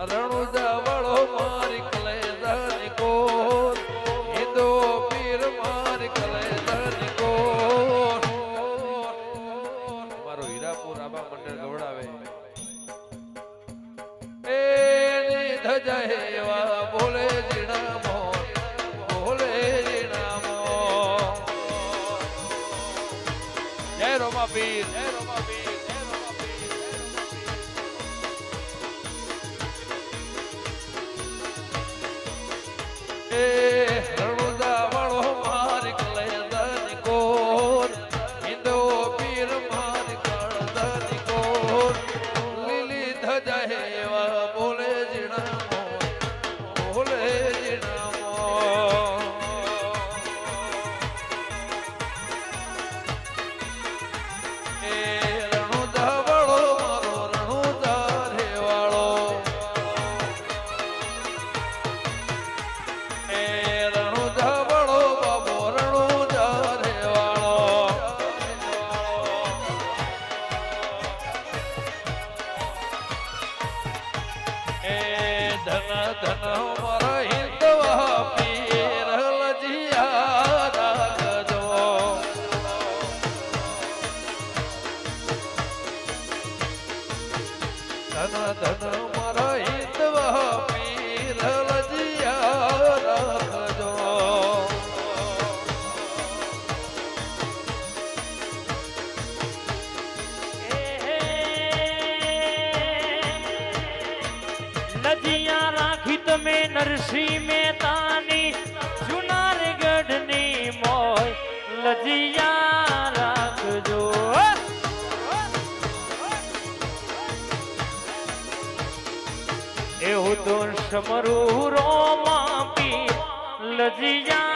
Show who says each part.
Speaker 1: રણુજા વાળો મારી કલેજાની કોર હિંદો પીર મારી કલેજાની કોર મારો હીરાપુર આબા મંડળ ગવડાવે એની ધજા હેવા બોલે જીણામો બોલે જીણામો જય રોમા પીર જય રોમા પીર જય રોમા પીર એ રણુજા વાળો મારી કલેજાની કોર હિંદો પીર મારી કલેજાની કોર લીલી ધજા હેવા બોલે જીણામો બોલે જીણામો એ રણુજા વાળો મારો રણુજા રે વાળો એ રણુજા વાળો બાબો રણુજા રે વાળો એ ધન ધન મારા હિંદવા પીર લજિયા રાખજો ધન ધન મારા હિંદવા પીર લજિયા રાખજો
Speaker 2: લજિયા રાખી તમે નરસિંહ મહેતાની જુનારગઢની મોય લજિયા રાખજો એવું તો સમરૂ રોમા પી લજિયા